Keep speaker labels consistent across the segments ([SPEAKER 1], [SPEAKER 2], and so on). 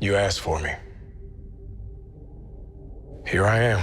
[SPEAKER 1] You asked for me. Here I am.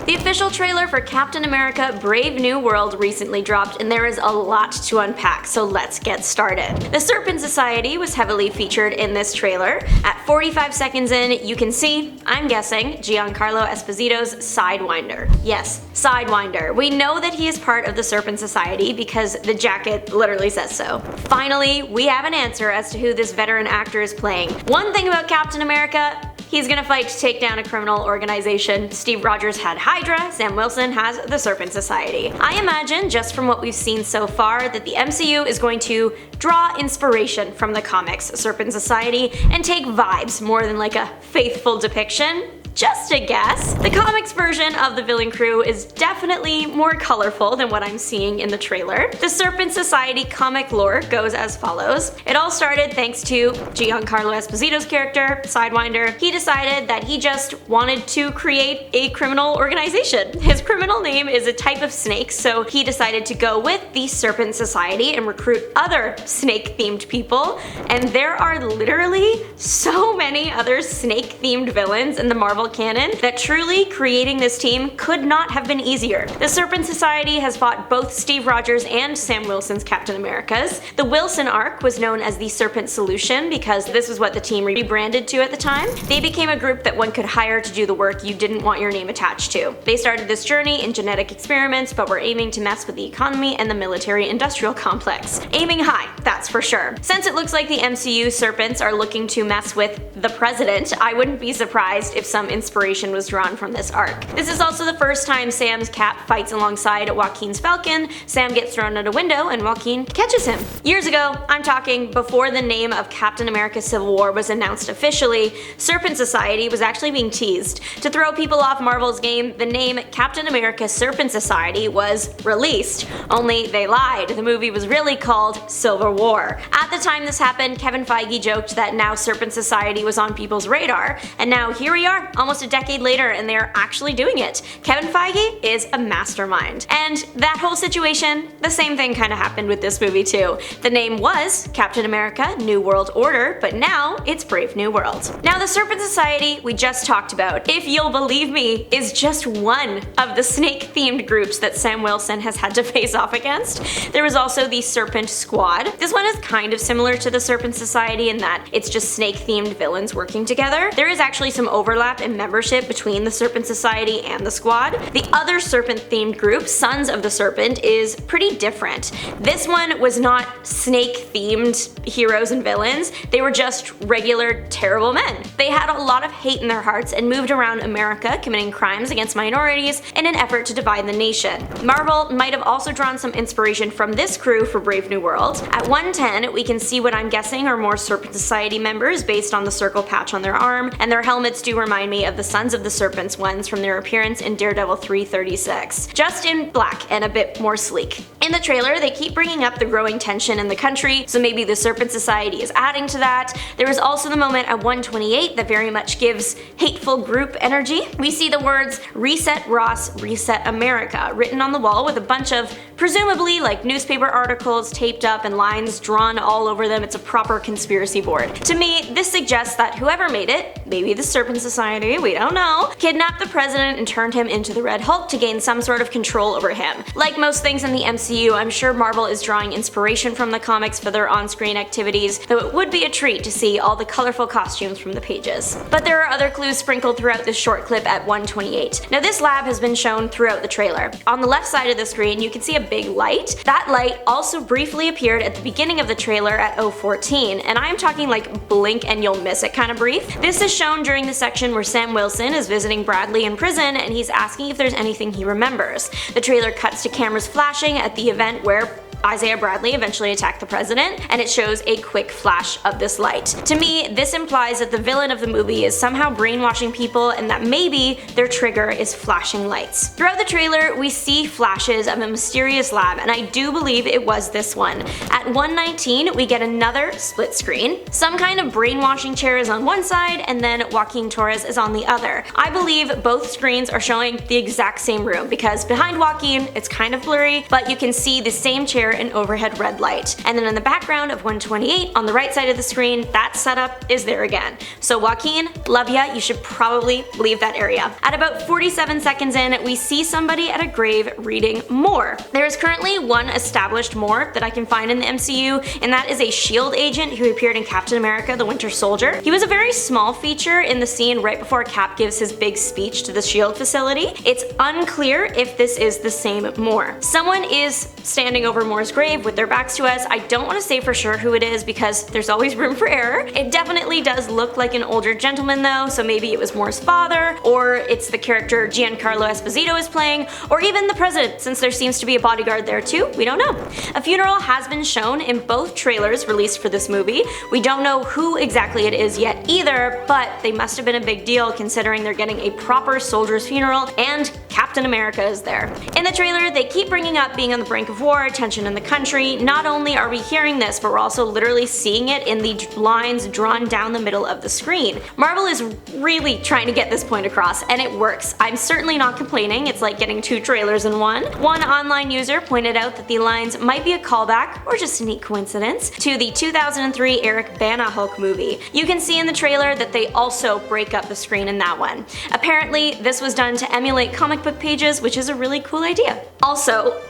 [SPEAKER 2] The official trailer for Captain America Brave New World recently dropped, and there is a lot to unpack, so let's get started. The Serpent Society was heavily featured in this trailer. At 45 seconds in, you can see, I'm guessing, Giancarlo Esposito's Sidewinder. Yes, Sidewinder. We know that he is part of the Serpent Society because the jacket literally says so. Finally, we have an answer as to who this veteran actor is playing. One thing about Captain America, he's gonna fight to take down a criminal organization. Steve Rogers had Hydra, Sam Wilson has the Serpent Society. I imagine, just from what we've seen so far, that the MCU is going to draw inspiration from the comics Serpent Society and take vibes more than like a faithful depiction. Just a guess. The comics version of the villain crew is definitely more colorful than what I'm seeing in the trailer. The Serpent Society comic lore goes as follows. It all started thanks to Giancarlo Esposito's character, Sidewinder. He decided that he just wanted to create a criminal organization. His criminal name is a type of snake, so he decided to go with the Serpent Society and recruit other snake-themed people. And there are literally so many other snake-themed villains in the Marvel canon that truly creating this team could not have been easier. The Serpent Society has fought both Steve Rogers and Sam Wilson's Captain Americas. The Wilson arc was known as the Serpent Solution because this was what the team rebranded to at the time. They became a group that one could hire to do the work you didn't want your name attached to. They started this journey in genetic experiments, but were aiming to mess with the economy and the military-industrial complex. Aiming high, that's for sure. Since it looks like the MCU Serpents are looking to mess with the president, I wouldn't be surprised if some inspiration was drawn from this arc. This is also the first time Sam's Cap fights alongside Joaquin's Falcon. Sam gets thrown out a window and Joaquin catches him. Years ago, I'm talking before the name of Captain America Civil War was announced officially, Serpent Society was actually being teased. To throw people off Marvel's game, the name Captain America Serpent Society was released. Only they lied. The movie was really called Civil War. At the time this happened, Kevin Feige joked that now Serpent Society was on people's radar, and now here we are, almost a decade later, and they're actually doing it. Kevin Feige is a mastermind. And that whole situation, the same thing kind of happened with this movie too. The name was Captain America New World Order, but now it's Brave New World. Now the Serpent Society we just talked about, if you'll believe me, is just one of the snake-themed groups that Sam Wilson has had to face off against. There was also the Serpent Squad. This one is kind of similar to the Serpent Society in that it's just snake-themed villains working together. There is actually some overlap in membership between the Serpent Society and the Squad. The other serpent-themed group, Sons of the Serpent, is pretty different. This one was not snake-themed heroes and villains, they were just regular terrible men. They had a lot of hate in their hearts and moved around America committing crimes against minorities in an effort to divide the nation. Marvel might have also drawn some inspiration from this crew for Brave New World. At 110, we can see what I'm guessing are more Serpent Society members based on the circle patch on their arm, and their helmets do remind me of the Sons of the Serpents ones from their appearance in Daredevil 336, just in black and a bit more sleek. In the trailer, they keep bringing up the growing tension in the country, so maybe the Serpent Society is adding to that. There is also the moment at 128 that very much gives hateful group energy. We see the words "Reset Ross, Reset America" written on the wall with a bunch of presumably like newspaper articles taped up and lines drawn all over them. It's a proper conspiracy board. To me, this suggests that whoever made it, maybe the Serpent Society, we don't know, kidnapped the president and turned him into the Red Hulk to gain some sort of control over him. Like most things in the MCU, I'm sure Marvel is drawing inspiration from the comics for their on-screen activities, though it would be a treat to see all the colorful costumes from the pages. But there are other clues sprinkled throughout this short clip at 128. Now this lab has been shown throughout the trailer. On the left side of the screen, you can see a big light. That light also briefly appeared at the beginning of the trailer at 014, and I'm talking like blink and you'll miss it kind of brief. This is shown during the section where Sam Wilson is visiting Bradley in prison and he's asking if there's anything he remembers. The trailer cuts to cameras flashing at the event where Isaiah Bradley eventually attacked the president, and it shows a quick flash of this light. To me, this implies that the villain of the movie is somehow brainwashing people and that maybe their trigger is flashing lights. Throughout the trailer, we see flashes of a mysterious lab, and I do believe it was this one. At 119, we get another split screen. Some kind of brainwashing chair is on one side, and then Joaquin Torres is on the other. I believe both screens are showing the exact same room, because behind Joaquin, it's kind of blurry, but you can see the same chair appear an overhead red light. And then in the background of 128 on the right side of the screen, that setup is there again. So Joaquin, love ya, you should probably leave that area. At about 47 seconds in, we see somebody at a grave reading more. There is currently one established more that I can find in the MCU, and that is a SHIELD agent who appeared in Captain America: The Winter Soldier. He was a very small feature in the scene right before Cap gives his big speech to the SHIELD facility. It's unclear if this is the same Moore. Someone is standing over Moore's grave with their backs to us. I don't want to say for sure who it is because there's always room for error. It definitely does look like an older gentleman though, so maybe it was Moore's father, or it's the character Giancarlo Esposito is playing, or even the president, since there seems to be a bodyguard there too. We don't know. A funeral has been shown in both trailers released for this movie. We don't know who exactly it is yet either, but they must have been a big deal considering they're getting a proper soldier's funeral and Captain America is there. In the trailer, they keep bringing up being on the brink of war, tension in the country. Not only are we hearing this, but we're also literally seeing it in the lines drawn down the middle of the screen. Marvel is really trying to get this point across, and it works. I'm certainly not complaining. It's like getting two trailers in one. One online user pointed out that the lines might be a callback, or just a neat coincidence, to the 2003 Eric Bana Hulk movie. You can see in the trailer that they also break up the screen in that one. Apparently, this was done to emulate comic book pages, which is a really cool idea. Also,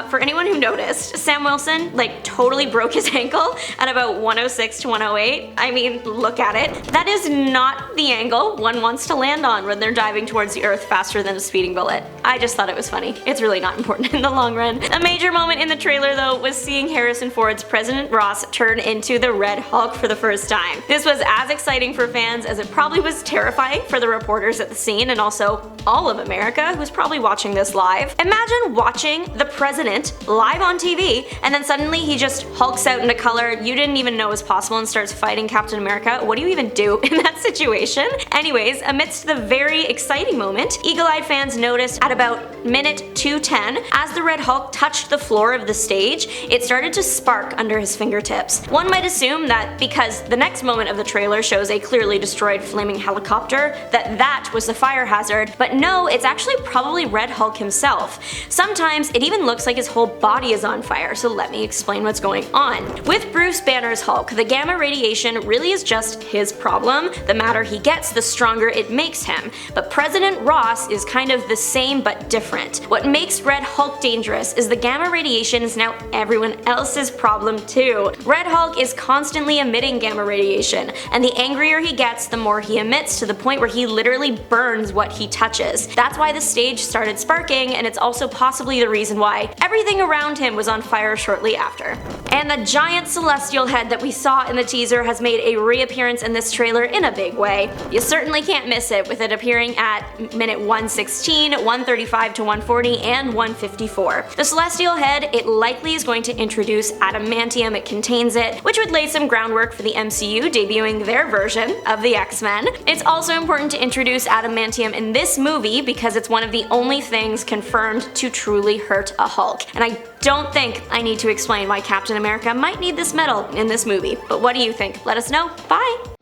[SPEAKER 2] for anyone who noticed, Sam Wilson totally broke his ankle at about 106 to 108. I mean, look at it. That is not the angle one wants to land on when they're diving towards the earth faster than a speeding bullet. I just thought it was funny. It's really not important in the long run. A major moment in the trailer though was seeing Harrison Ford's President Ross turn into the Red Hulk for the first time. This was as exciting for fans as it probably was terrifying for the reporters at the scene and also all of America who's probably watching this live. Imagine watching the president live on TV and then suddenly he just hulks out into color you didn't even know was possible and starts fighting Captain America. What do you even do in that situation? Anyways, amidst the very exciting moment, eagle-eyed fans noticed at about minute 2:10, as the Red Hulk touched the floor of the stage, it started to spark under his fingertips. One might assume that because the next moment of the trailer shows a clearly destroyed flaming helicopter, that was the fire hazard, but no, it's actually probably Red Hulk himself. Sometimes it even looks like his whole body is on fire, so let me explain what's going on. With Bruce Banner's Hulk, the gamma radiation really is just his problem. The madder he gets, the stronger it makes him. But President Ross is kind of the same but different. What makes Red Hulk dangerous is the gamma radiation is now everyone else's problem too. Red Hulk is constantly emitting gamma radiation, and the angrier he gets, the more he emits, to the point where he literally burns what he touches. That's why the stage started sparking, and it's also possibly the reason why everything around him was on fire shortly after. And the giant celestial head that we saw in the teaser has made a reappearance in this trailer in a big way. You certainly can't miss it, with it appearing at minute 116, 135 to 140, and 154. The celestial head, it likely is going to introduce adamantium, it contains it, which would lay some groundwork for the MCU debuting their version of the X-Men. It's also important to introduce adamantium in this movie because it's one of the only things confirmed to truly hurt a Hulk. And I don't think I need to explain why Captain America might need this metal in this movie. But what do you think? Let us know. Bye!